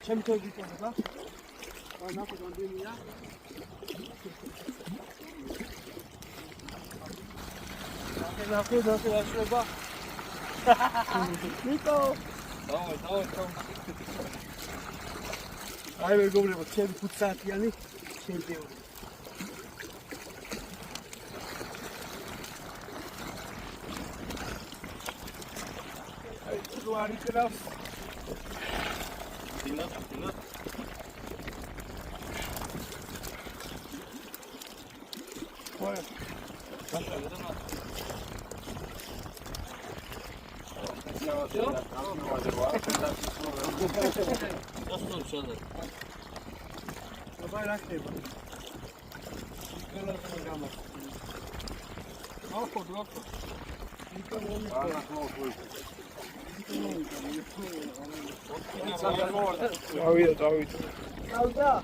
ჩემი თოჯი ყოლა. ნახე განდენია. ნახე აშრება. ნიკო. დავай. აი მეგობრებო, ჩემი 5 საათიანი ჩემპიონი. აი თუ არ იქნავს. დინა. ვაი. Давай рахнеба. Велосипед гама. Охо. Давид. Алда.